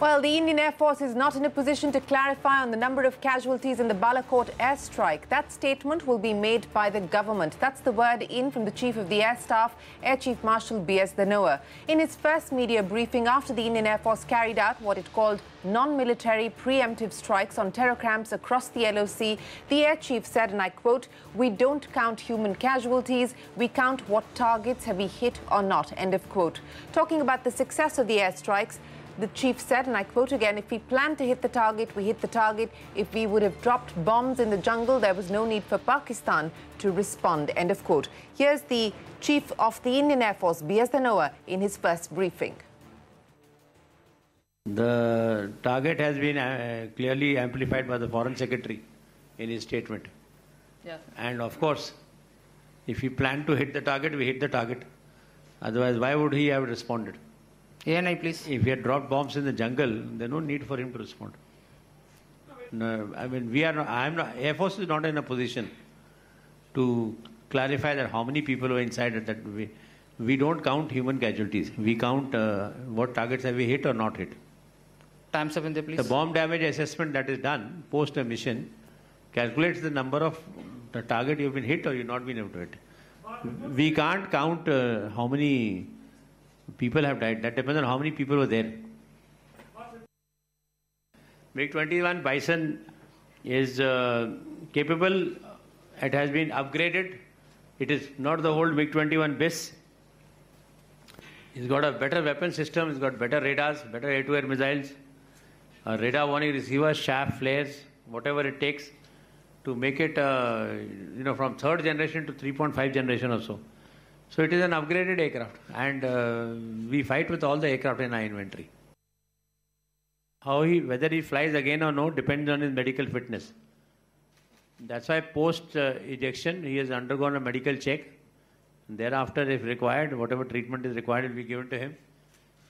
Well, the Indian Air Force is not in a position to clarify on the number of casualties in the Balakote airstrike. That statement will be made by the government. That's the word in from the Chief of the Air Staff, Air Chief Marshal BS Dhanoa. In his first media briefing after the Indian Air Force carried out what it called non-military preemptive strikes on terror camps across the LOC, the Air Chief said, and I quote, "We don't count human casualties, we count what targets have we hit or not," end of quote. Talking about the success of the airstrikes, the chief said, and I quote again, "If we planned to hit the target, we hit the target. If we would have dropped bombs in the jungle, there was no need for Pakistan to respond," end of quote. Here's the Chief of the Indian Air Force, BS Dhanoa, in his first briefing. The target has been clearly amplified by the Foreign Secretary in his statement. Yeah. And of course, if he planned to hit the target, we hit the target. Otherwise, why would he have responded? ANI, please. If he had dropped bombs in the jungle, there's no need for him to respond. No, I mean, Air Force is not in a position to clarify that how many people were inside it. That we don't count human casualties. We count what targets have we hit or not hit. Time's up in there, please. The bomb damage assessment that is done post a mission calculates the number of the target you've been hit or you've not been able to hit. We can't count how many people have died. That depends on how many people were there. MiG-21 Bison is capable. It has been upgraded. It is not the old MiG-21 BIS. It's got a better weapon system. It's got better radars, better air-to-air missiles, radar warning receivers, shaft flares, whatever it takes to make it, from third generation to 3.5 generation or so. So it is an upgraded aircraft, and we fight with all the aircraft in our inventory. Whether he flies again or no depends on his medical fitness. That's why post ejection he has undergone a medical check. Thereafter, if required, whatever treatment is required will be given to him.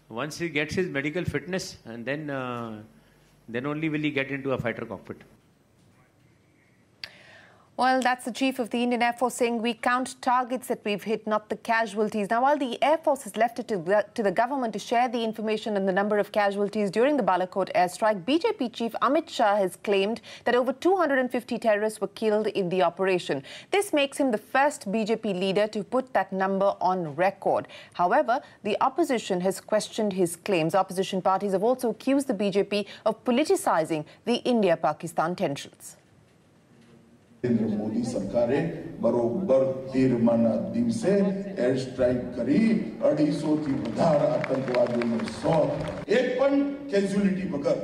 Once he gets his medical fitness, and then only will he get into a fighter cockpit. Well, that's the Chief of the Indian Air Force saying we count targets that we've hit, not the casualties. Now, while the Air Force has left it to the government to share the information on the number of casualties during the Balakote airstrike, BJP Chief Amit Shah has claimed that over 250 terrorists were killed in the operation. This makes him the first BJP leader to put that number on record. However, the opposition has questioned his claims. Opposition parties have also accused the BJP of politicizing the India-Pakistan tensions. Narendra Modi सरकारे बरोबर 13 દિવસે air strike કરી 250 થી વધારે આતંકવાદીઓનો એક પણ casualty વગર.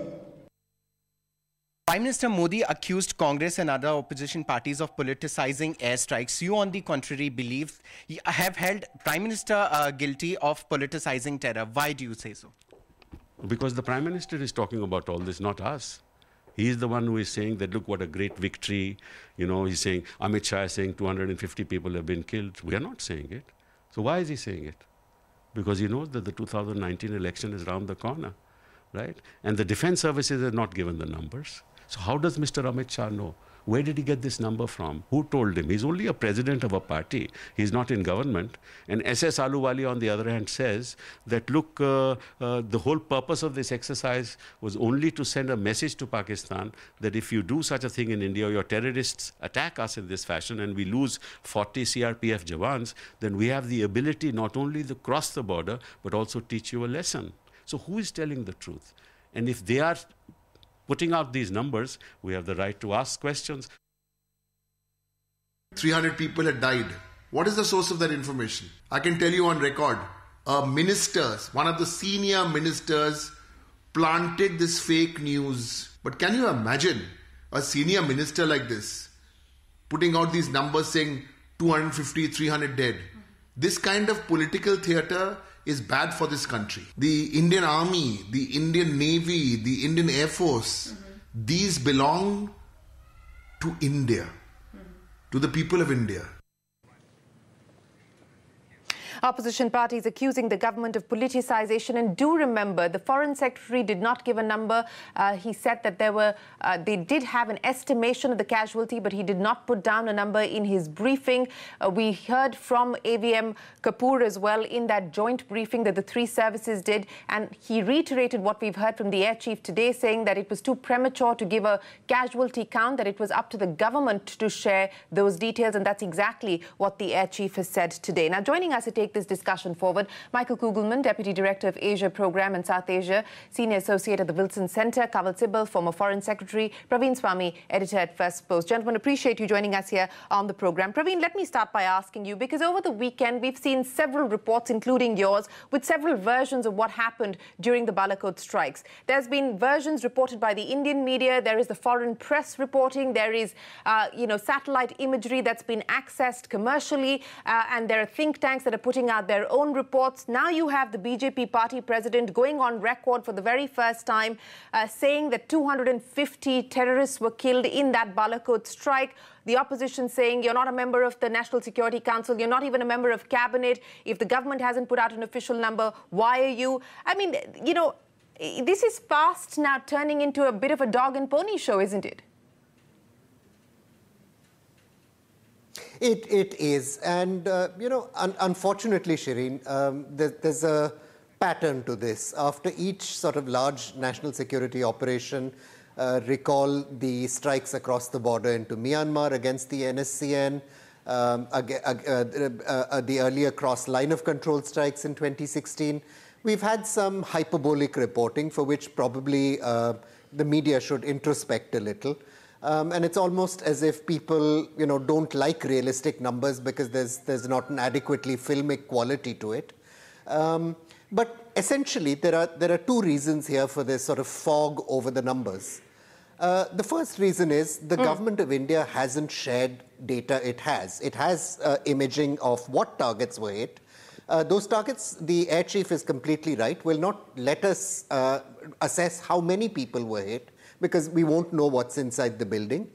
Prime Minister Modi accused Congress and other opposition parties of politicizing airstrikes. You, on the contrary, have held Prime Minister guilty of politicizing terror. Why do you say so? Because the Prime Minister is talking about all this, not us. He is the one who is saying that, look, what a great victory. He's saying, Amit Shah is saying 250 people have been killed. We are not saying it. So why is he saying it? Because he knows that the 2019 election is around the corner, right? And the defense services have not given the numbers. So how does Mr. Amit Shah know? Where did he get this number from? Who told him? He's only a president of a party. He's not in government. And SS Ahluwalia, on the other hand, says that, look, the whole purpose of this exercise was only to send a message to Pakistan that if you do such a thing in India, your terrorists attack us in this fashion and we lose 40 CRPF Jawans, then we have the ability not only to cross the border, but also teach you a lesson. So who is telling the truth? And if they are putting out these numbers, we have the right to ask questions. 300 people had died. What is the source of that information? I can tell you on record, one of the senior ministers planted this fake news. But can you imagine a senior minister like this putting out these numbers saying 250, 300 dead? This kind of political theatre is bad for this country. The Indian Army, the Indian Navy, the Indian Air Force, these belong to India, to the people of India. Opposition parties accusing the government of politicization. And do remember, the Foreign Secretary did not give a number. He said that they did have an estimation of the casualty, but he did not put down a number in his briefing. We heard from AVM Kapoor as well in that joint briefing that the three services did. And he reiterated what we've heard from the Air Chief today, saying that it was too premature to give a casualty count, that it was up to the government to share those details. And that's exactly what the Air Chief has said today. Now, joining us to take this discussion forward, Michael Kugelman, Deputy Director of Asia Program and South Asia, Senior Associate at the Wilson Center, Kanwal Sibal, former Foreign Secretary, Praveen Swami, Editor at First Post. Gentlemen, appreciate you joining us here on the program. Praveen, let me start by asking you, because over the weekend we've seen several reports, including yours, with several versions of what happened during the Balakote strikes. There's been versions reported by the Indian media, there is the foreign press reporting, there is, satellite imagery that's been accessed commercially, and there are think tanks that are putting out their own reports. Now you have the BJP party president going on record for the very first time saying that 250 terrorists were killed in that Balakote strike. The opposition saying you're not a member of the National Security Council, you're not even a member of cabinet. If the government hasn't put out an official number, why are you? I mean, this is fast now turning into a bit of a dog and pony show, isn't it? It is. And, unfortunately, Shireen, there's a pattern to this. After each sort of large national security operation, recall the strikes across the border into Myanmar against the NSCN, the earlier cross-line of control strikes in 2016. We've had some hyperbolic reporting for which probably the media should introspect a little. And it's almost as if people, don't like realistic numbers because there's not an adequately filmic quality to it. But essentially, there are two reasons here for this sort of fog over the numbers. The first reason is the government of India hasn't shared data it has. It has imaging of what targets were hit. Those targets, the Air Chief is completely right, will not let us assess how many people were hit, because we won't know what's inside the building.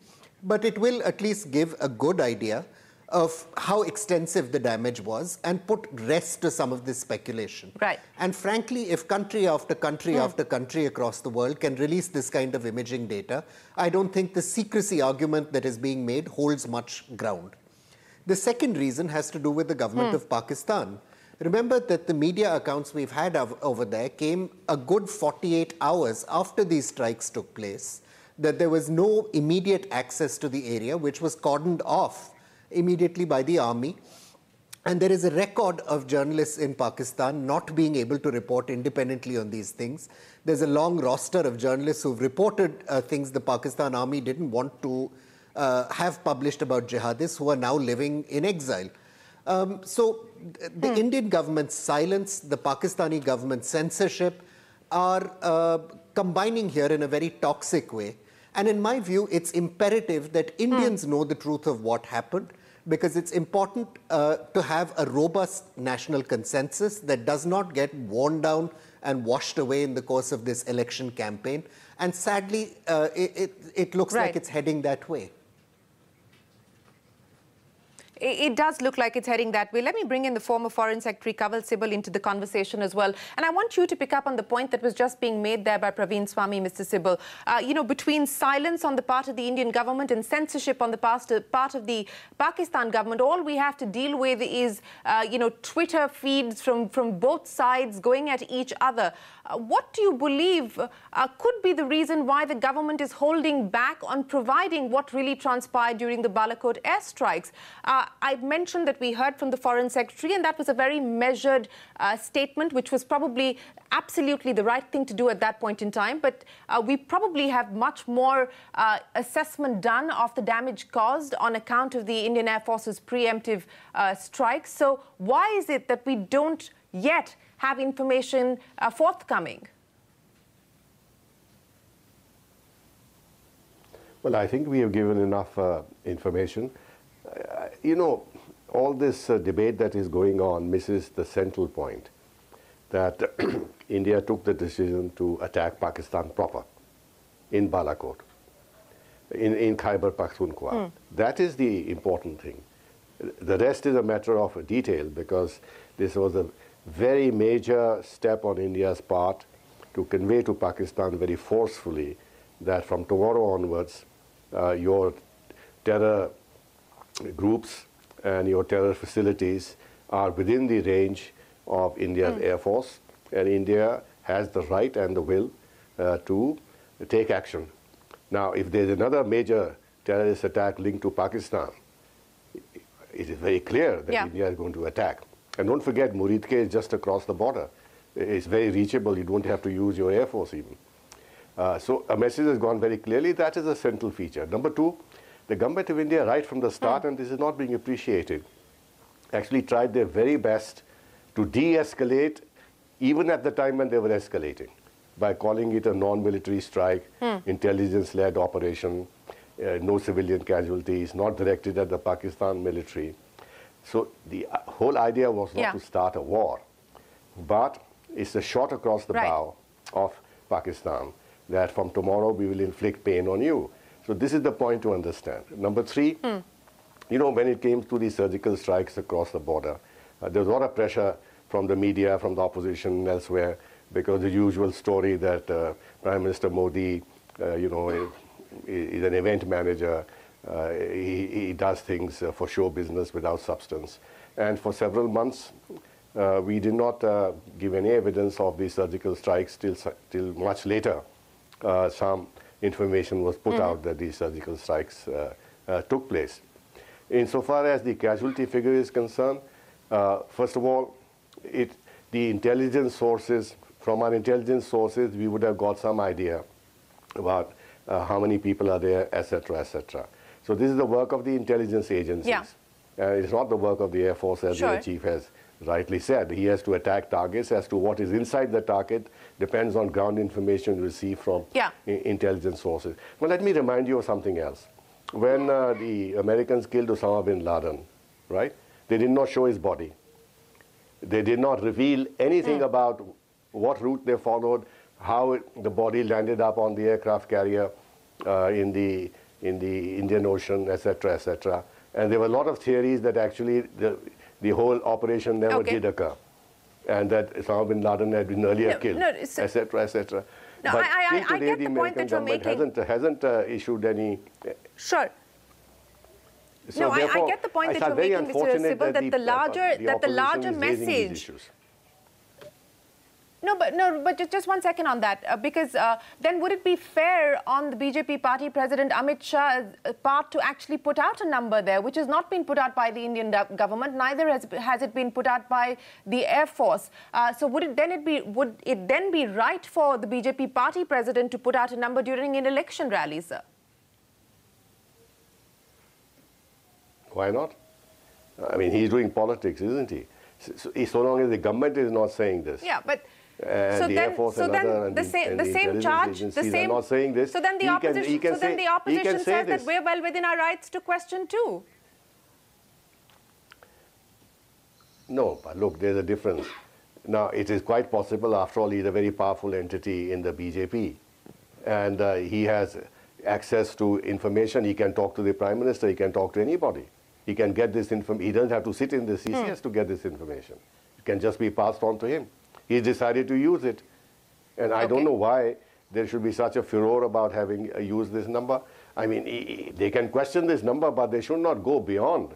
But it will at least give a good idea of how extensive the damage was and put rest to some of this speculation. Right. And frankly, if country after country after country across the world can release this kind of imaging data, I don't think the secrecy argument that is being made holds much ground. The second reason has to do with the government of Pakistan. Remember that the media accounts we've had over there came a good 48 hours after these strikes took place, that there was no immediate access to the area, which was cordoned off immediately by the army. And there is a record of journalists in Pakistan not being able to report independently on these things. There's a long roster of journalists who've reported things the Pakistan army didn't want to have published about jihadists who are now living in exile. So the Indian government's silence, the Pakistani government's censorship are combining here in a very toxic way. And in my view, it's imperative that Indians know the truth of what happened, because it's important to have a robust national consensus that does not get worn down and washed away in the course of this election campaign. And sadly, it looks like it's heading that way. It does look like it's heading that way. Let me bring in the former Foreign Secretary Kanwal Sibal into the conversation as well. And I want you to pick up on the point that was just being made there by Praveen Swami, Mr. Sibal. Between silence on the part of the Indian government and censorship on the part of the Pakistan government, all we have to deal with is, Twitter feeds from both sides going at each other. What do you believe could be the reason why the government is holding back on providing what really transpired during the Balakote airstrikes? I've mentioned that we heard from the Foreign Secretary, and that was a very measured statement, which was probably absolutely the right thing to do at that point in time. But we probably have much more assessment done of the damage caused on account of the Indian Air Force's preemptive strikes. So why is it that we don't yet have information forthcoming? Well, I think we have given enough information. All this debate that is going on misses the central point, that India took the decision to attack Pakistan proper in Balakote, in Khyber Pakhtunkhwa. That is the important thing. The rest is a matter of detail, because this was a very major step on India's part to convey to Pakistan very forcefully that from tomorrow onwards, your terror groups and your terror facilities are within the range of India's Air Force, and India has the right and the will to take action. Now, if there's another major terrorist attack linked to Pakistan, it is very clear that India is going to attack. And don't forget, Muridke is just across the border. It's very reachable. You don't have to use your Air Force even. So a message has gone very clearly. That is a central feature. Number two, the government of India, right from the start, and this is not being appreciated, actually tried their very best to de-escalate even at the time when they were escalating, by calling it a non-military strike, intelligence-led operation, no civilian casualties, not directed at the Pakistan military. So the whole idea was not to start a war, but it's a shot across the bow of Pakistan that from tomorrow we will inflict pain on you. So this is the point to understand. Number three, you know, when it came to the surgical strikes across the border, there was a lot of pressure from the media, from the opposition and elsewhere, because the usual story that Prime Minister Modi, you know, is an event manager. He does things for show business without substance. And for several months, we did not give any evidence of these surgical strikes till much later. Some information was put out that these surgical strikes took place. Insofar as the casualty figure is concerned, first of all, the intelligence sources, from our intelligence sources, we would have got some idea about how many people are there, etc., etc. So this is the work of the intelligence agencies. It's not the work of the Air Force, as the Chief has rightly said. He has to attack targets. As to what is inside the target depends on ground information received from intelligence sources. Well, let me remind you of something else. When the Americans killed Osama bin Laden, right, they did not show his body. They did not reveal anything about what route they followed, how the body landed up on the aircraft carrier in the Indian Ocean, etc., etc. And there were a lot of theories that actually the whole operation never did occur, and that Osama bin Laden had been earlier killed, etc., etc. No, but I till today, get the point that you're making. Hasn't issued any. Sure. So no, therefore, I get the point that you're very making, Mr. Sibal, that the larger message. No, but just 1 second on that, because then would it be fair on the BJP party president Amit Shah's part to actually put out a number there, which has not been put out by the Indian government, neither has it been put out by the Air Force. So would it then be right for the BJP party president to put out a number during an election rally, sir? Why not? I mean, he's doing politics, isn't he? So long as the government is not saying this. Yeah, but. And the Air Force and the same charge, the same. Are not saying this. So then the opposition says that we're well within our rights to question too. No, but look, there's a difference. Now, it is quite possible. After all, he's a very powerful entity in the BJP, and he has access to information. He can talk to the Prime Minister. He can talk to anybody. He can get this information. He doesn't have to sit in the CCS to get this information. It can just be passed on to him. He decided to use it. And I don't know why there should be such a furor about having used this number. I mean, they can question this number, but they should not go beyond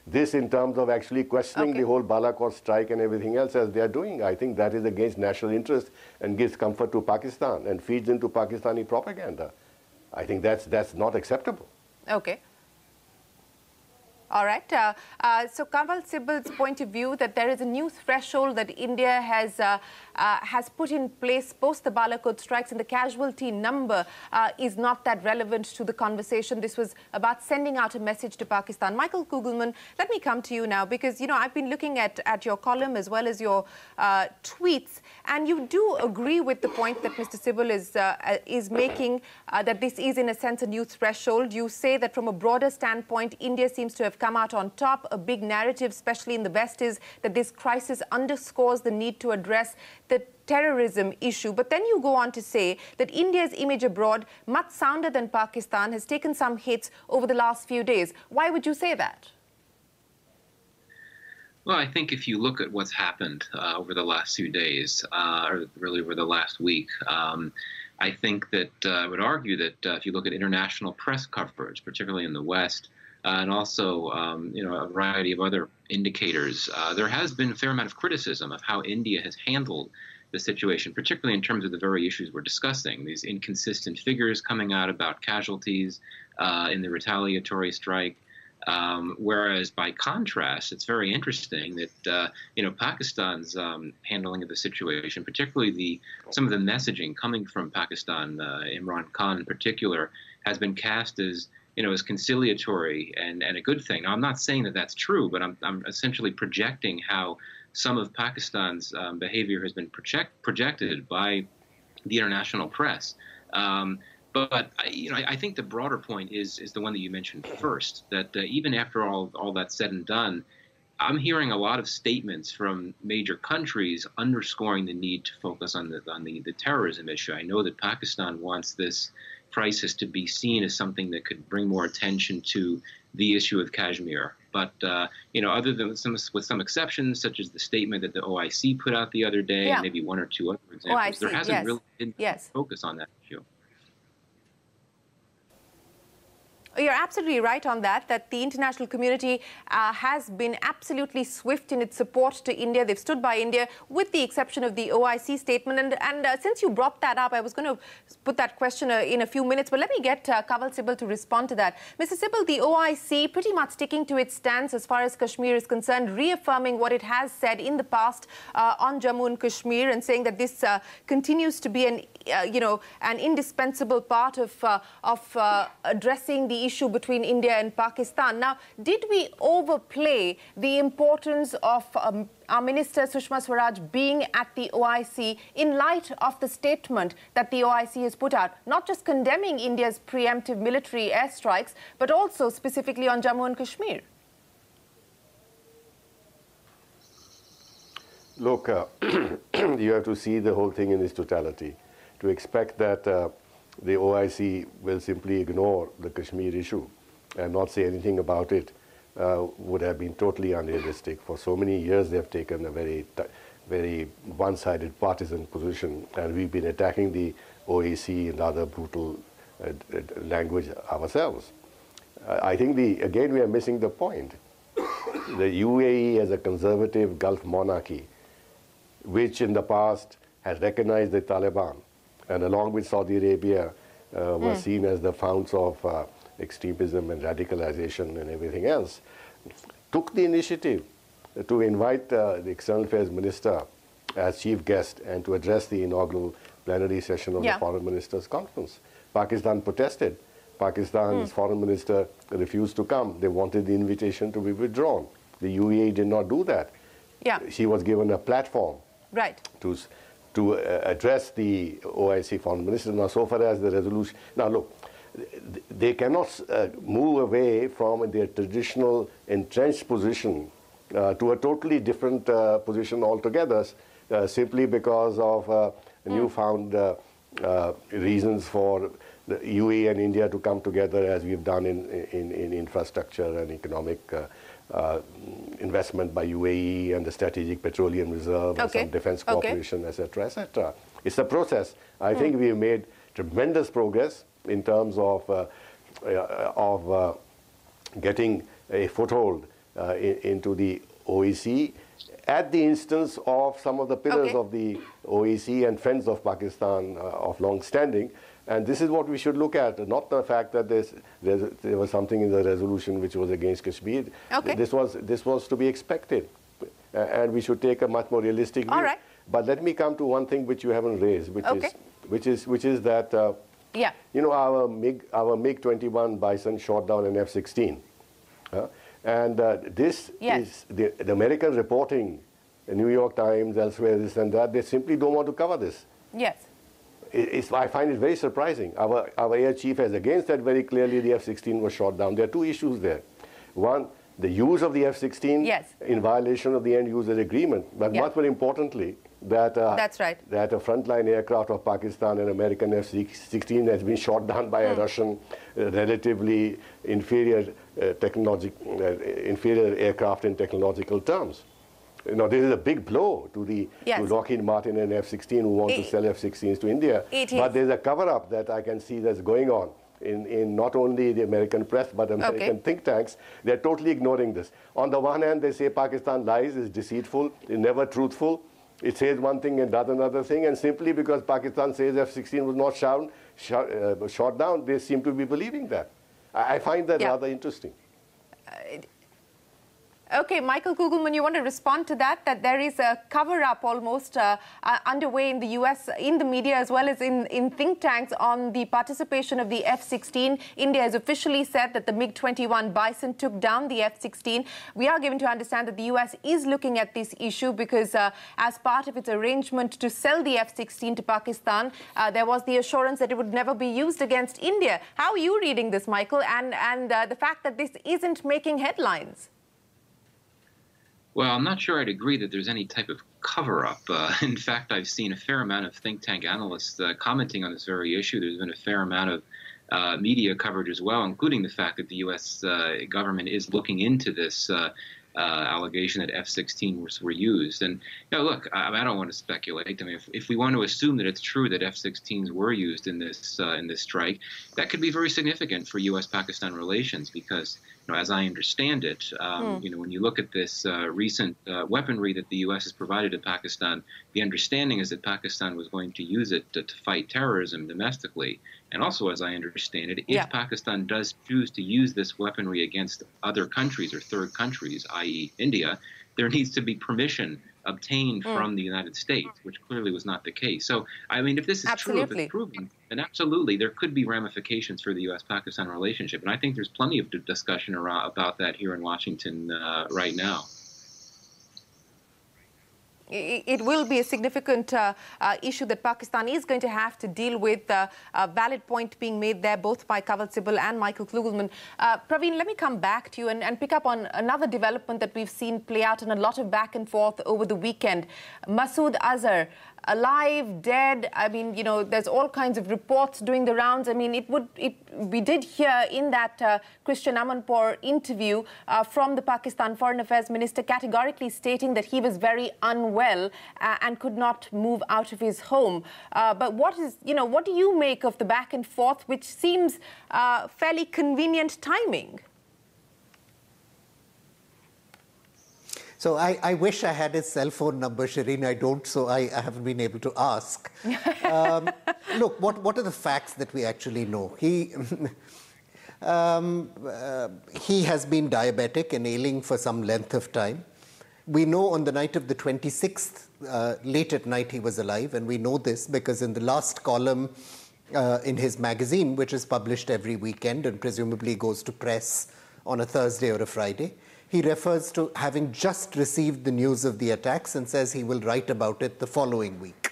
this in terms of actually questioning the whole Balakote strike and everything else as they are doing. I think that is against national interest and gives comfort to Pakistan and feeds into Pakistani propaganda. I think that's not acceptable. Okay. All right. So Kanwal Sibal's point of view that there is a new threshold that India has put in place post the Balakote strikes, and the casualty number is not that relevant to the conversation. This was about sending out a message to Pakistan. Michael Kugelman, let me come to you now, because, you know, I've been looking at your column as well as your tweets, and you do agree with the point that Mr. Sibal is making, that this is in a sense a new threshold. You say that from a broader standpoint, India seems to have come out on top. A big narrative, especially in the West, is that this crisis underscores the need to address the terrorism issue. But then you go on to say that India's image abroad, much sounder than Pakistan, has taken some hits over the last few days. Why would you say that? Well, I think if you look at what's happened over the last few days, or really over the last week, I think that I would argue that if you look at international press coverage, particularly in the West, and also a variety of other indicators, there has been a fair amount of criticism of how India has handled the situation, particularly in terms of the very issues we're discussing, these inconsistent figures coming out about casualties in the retaliatory strike. Whereas by contrast, it's very interesting that Pakistan's handling of the situation, particularly some of the messaging coming from Pakistan, Imran Khan in particular, has been cast as as conciliatory and a good thing. Now, I'm not saying that that's true, but I'm essentially projecting how some of Pakistan's behavior has been projected by the international press. But I think the broader point is the one that you mentioned first, that even after all that's said and done, I'm hearing a lot of statements from major countries underscoring the need to focus on the terrorism issue. I know that Pakistan wants this crisis to be seen as something that could bring more attention to the issue of Kashmir. But other than with some exceptions, such as the statement that the OIC put out the other day, and maybe one or two other examples, there hasn't really been focus on that issue. You're absolutely right on that the international community has been absolutely swift in its support to India. They've stood by India, with the exception of the OIC statement. And since you brought that up, I was going to put that question in a few minutes, but let me get Kanwal Sibal to respond to that. Mr. Sibal, the OIC pretty much sticking to its stance as far as Kashmir is concerned, reaffirming what it has said in the past on Jammu and Kashmir, and saying that this continues to be an indispensable part of addressing the issue between India and Pakistan. Now, did we overplay the importance of our Minister Sushma Swaraj being at the OIC in light of the statement that the OIC has put out, not just condemning India's preemptive military airstrikes, but also specifically on Jammu and Kashmir? Look, you have to see the whole thing in its totality. To expect that the OIC will simply ignore the Kashmir issue and not say anything about it would have been totally unrealistic. For so many years, they have taken a very one-sided partisan position, and we've been attacking the OIC in rather brutal language ourselves. I think, again, we are missing the point. The UAE as a conservative Gulf monarchy, which in the past had recognized the Taliban, and along with Saudi Arabia, were seen as the founts of extremism and radicalization and everything else, took the initiative to invite the External Affairs Minister as chief guest and to address the inaugural plenary session of the Foreign Ministers' Conference. Pakistan protested. Pakistan's foreign minister refused to come. They wanted the invitation to be withdrawn. The UAE did not do that. She was given a platform to address the OIC foreign minister. Now, so far as the resolution... Now, look, they cannot move away from their traditional entrenched position to a totally different position altogether, simply because of newfound reasons for the UAE and India to come together, as we've done in infrastructure and economic investment by UAE and the Strategic Petroleum Reserve and some defense cooperation, etc., etc. It's a process. I think we've made tremendous progress in terms of getting a foothold into the OIC at the instance of some of the pillars of the OIC and friends of Pakistan of long standing. And this is what we should look at, not the fact that there was something in the resolution which was against Kashmir. This was to be expected, and we should take a much more realistic view. But let me come to one thing which you haven't raised, which is that our MiG-21 Bison shot down an F-16, and this is the American reporting, the New York Times, elsewhere, this and that. They simply don't want to cover this. I find it very surprising. Our air chief has again said very clearly the F-16 was shot down. There are two issues there. One, the use of the F-16 in violation of the end-user agreement. But much more importantly, that that a frontline aircraft of Pakistan, an American F-16, has been shot down by a Russian relatively inferior aircraft in technological terms. You know, this is a big blow to the to Lockheed Martin and F-16 who want to sell F-16s to India. But there's a cover-up that I can see that's going on in not only the American press but American think tanks. They're totally ignoring this. On the one hand, they say Pakistan lies, is deceitful, is never truthful. It says one thing and does another thing, and simply because Pakistan says F-16 was not shot down, they seem to be believing that. I find that rather interesting. Okay, Michael Kugelman, you want to respond to that? That there is a cover-up almost underway in the US, in the media as well as in think tanks on the participation of the F-16. India has officially said that the MiG-21 Bison took down the F-16. We are given to understand that the US is looking at this issue because as part of its arrangement to sell the F-16 to Pakistan, there was the assurance that it would never be used against India. How are you reading this, Michael, and the fact that this isn't making headlines? Well, I'm not sure I'd agree that there's any type of cover-up. In fact, I've seen a fair amount of think tank analysts commenting on this very issue. There's been a fair amount of media coverage as well, including the fact that the U.S. Government is looking into this allegation that F-16s were used. And look, I don't want to speculate. I mean, if we want to assume that it's true that F-16s were used in this strike, that could be very significant for U.S.-Pakistan relations because, as I understand it, when you look at this recent weaponry that the U.S. has provided to Pakistan, the understanding is that Pakistan was going to use it to fight terrorism domestically. And also, as I understand it, if Pakistan does choose to use this weaponry against other countries or third countries, i.e. India, there needs to be permission obtained from the United States, which clearly was not the case. So, I mean, if this is true, if it's proven, then absolutely there could be ramifications for the U.S.-Pakistan relationship. And I think there's plenty of discussion about that here in Washington right now. It will be a significant issue that Pakistan is going to have to deal with. A valid point being made there, both by Kanwal Sibal and Michael Kugelman. Praveen, let me come back to you and pick up on another development that we've seen play out in a lot of back and forth over the weekend. Masood Azhar, alive, dead. I mean, there's all kinds of reports doing the rounds. I mean, we did hear in that Christian Amanpour interview from the Pakistan Foreign Affairs Minister categorically stating that he was very unwell and could not move out of his home. But what do you make of the back and forth, which seems fairly convenient timing? So I wish I had his cell phone number, Shireen. I don't, so I haven't been able to ask. Look, what are the facts that we actually know? He has been diabetic and ailing for some length of time. We know on the night of the 26th, late at night, he was alive. And we know this because in the last column in his magazine, which is published every weekend and presumably goes to press on a Thursday or a Friday, he refers to having just received the news of the attacks and says he will write about it the following week.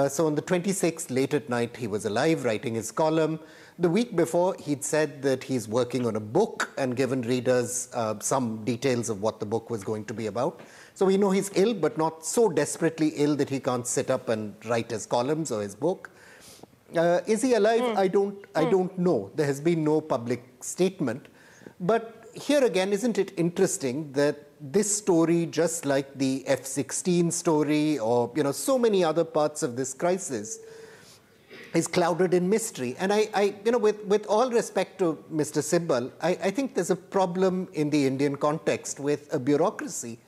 So on the 26th, late at night, he was alive, writing his column. The week before, he'd said that he's working on a book and given readers some details of what the book was going to be about. So we know he's ill, but not so desperately ill that he can't sit up and write his columns or his book. Is he alive? I don't know. There has been no public statement. But here again, isn't it interesting that this story, just like the F-16 story or so many other parts of this crisis, is clouded in mystery? And with all respect to Mr. Sibal, I think there's a problem in the Indian context with a bureaucracy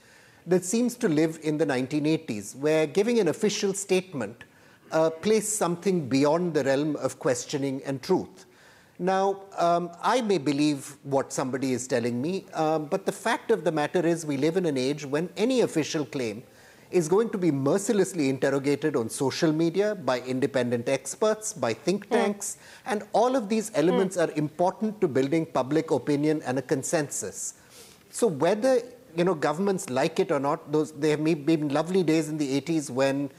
that seems to live in the 1980s, where giving an official statement placed something beyond the realm of questioning and truth. Now, I may believe what somebody is telling me, but the fact of the matter is we live in an age when any official claim is going to be mercilessly interrogated on social media by independent experts, by think tanks, and all of these elements are important to building public opinion and a consensus. So whether governments like it or not, there may have been lovely days in the 80s when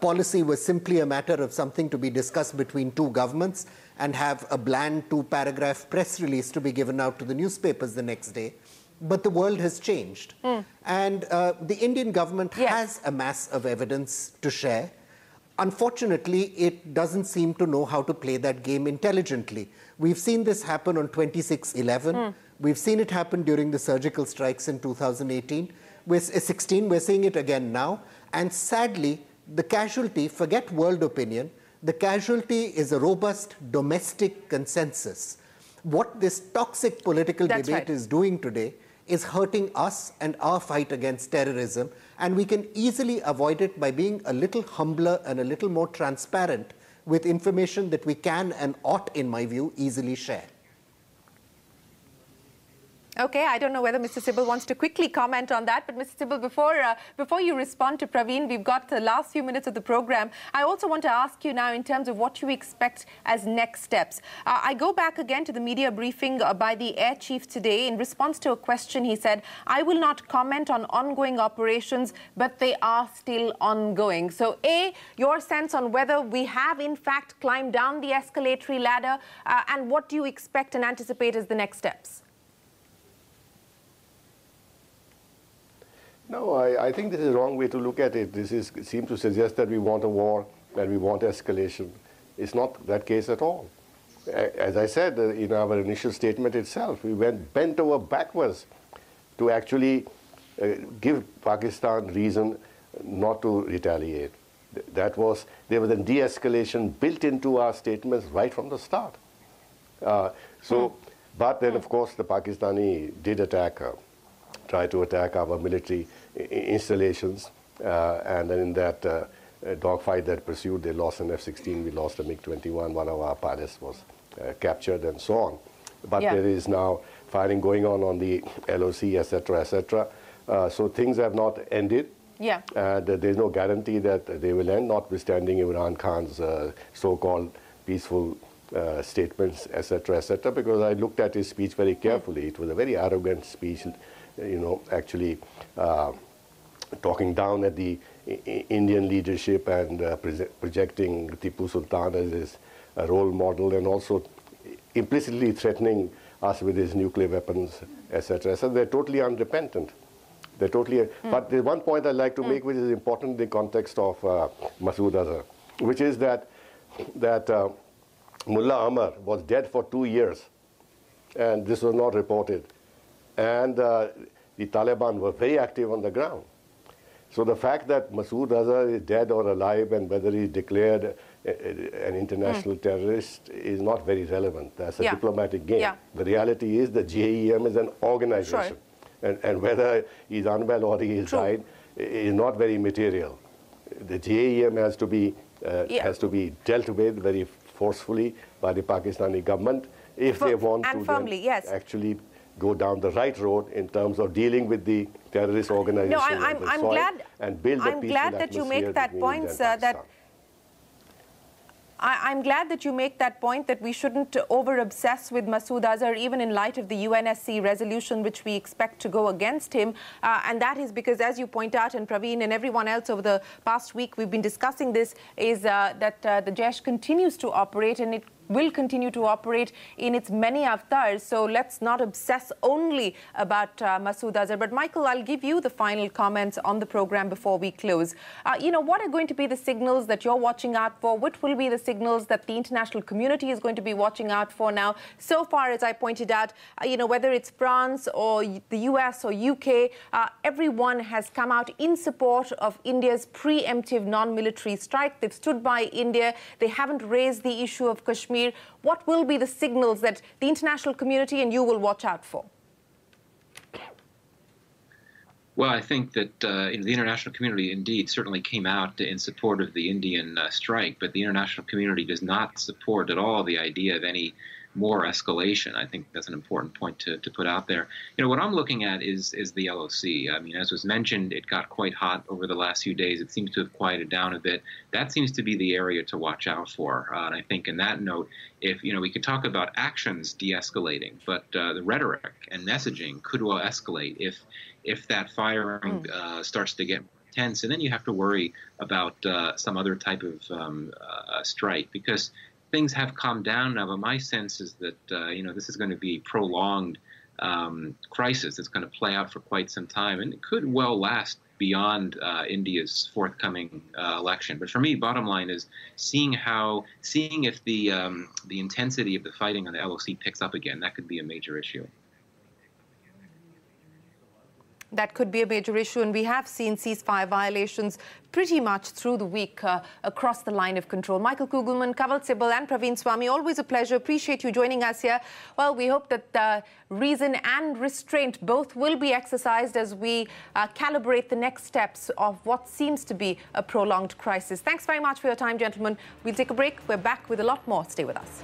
policy was simply a matter of something to be discussed between two governments and have a bland 2-paragraph press release to be given out to the newspapers the next day. But the world has changed. And the Indian government has a mass of evidence to share. Unfortunately, it doesn't seem to know how to play that game intelligently. We've seen this happen on 26/11. We've seen it happen during the surgical strikes in 2018. we're seeing it again now. And sadly, the casualty, forget world opinion, the casualty is a robust domestic consensus. What this toxic political debate is doing today is hurting us and our fight against terrorism, and we can easily avoid it by being a little humbler and a little more transparent with information that we can and ought, in my view, easily share. Okay, I don't know whether Mr. Sibal wants to quickly comment on that, but Mr. Sibal, before you respond to Praveen, we've got the last few minutes of the program. I also want to ask you now in terms of what you expect as next steps. I go back again to the media briefing by the Air Chief today. In response to a question, he said, "I will not comment on ongoing operations, but they are still ongoing." So, A, your sense on whether we have in fact climbed down the escalatory ladder, and what do you expect and anticipate as the next steps? No, I think this is the wrong way to look at it. Seems to suggest that we want a war, that we want escalation. It's not that case at all. As I said in our initial statement itself, we bent over backwards to actually give Pakistan reason not to retaliate. There was a de-escalation built into our statements right from the start. But then, of course, the Pakistani did try to attack our military installations, and then in that dogfight that pursued, they lost an F-16, we lost a MiG-21, one of our pilots was captured, and so on. But there is now fighting going on the LOC, etc., etc. So things have not ended. And there's no guarantee that they will end, notwithstanding Imran Khan's so-called peaceful statements, etc., etc., because I looked at his speech very carefully. It was a very arrogant speech, actually talking down at the Indian leadership and projecting Tipu Sultan as his role model, and also implicitly threatening us with his nuclear weapons, etc. So they're totally unrepentant. They're totally. But there's one point I'd like to make, which is important in the context of Masood Azhar, which is that Mullah Amar was dead for 2 years, and this was not reported. And the Taliban were very active on the ground. So the fact that Masood Azhar is dead or alive and whether he's declared an international terrorist is not very relevant. That's a diplomatic game. The reality is the JEM is an organization. And whether he's unwell or he has died is not very material. The JEM has to be dealt with very forcefully by the Pakistani government if they want to actually go down the right road in terms of dealing with the terrorist organization. No, I'm glad. And build a peaceful I'm glad that you make that point, sir. I'm glad that you make that point that we shouldn't over-obsess with Masood Azhar, even in light of the UNSC resolution, which we expect to go against him. And that is because, as you point out, and Praveen and everyone else over the past week, we've been discussing this, is that the Jaish continues to operate, and it will continue to operate in its many avatars. So let's not obsess only about Masood Azhar. But Michael, I'll give you the final comments on the program before we close. What are going to be the signals that you're watching out for? What will be the signals that the international community is going to be watching out for now? So far, as I pointed out, whether it's France or the US or UK, everyone has come out in support of India's preemptive non-military strike. They've stood by India. They haven't raised the issue of Kashmir. What will be the signals that the international community and you will watch out for? Well, I think that the international community indeed certainly came out in support of the Indian strike, but the international community does not support at all the idea of any more escalation. I think that's an important point to put out there. What I'm looking at is the LOC. I mean, as was mentioned, it got quite hot over the last few days. It seems to have quieted down a bit. That seems to be the area to watch out for. And I think in that note, if, we could talk about actions de-escalating, but the rhetoric and messaging could well escalate if that firing starts to get tense. And then you have to worry about some other type of strike, because things have calmed down now, but my sense is that this is going to be a prolonged crisis that's going to play out for quite some time, and it could well last beyond India's forthcoming election. But for me, bottom line is seeing if the intensity of the fighting on the LOC picks up again. That could be a major issue. That could be a major issue, and we have seen ceasefire violations pretty much through the week across the line of control. Michael Kugelman, Kaval Sibal and Praveen Swami, always a pleasure. Appreciate you joining us here. Well, we hope that reason and restraint both will be exercised as we calibrate the next steps of what seems to be a prolonged crisis. Thanks very much for your time, gentlemen. We'll take a break. We're back with a lot more. Stay with us.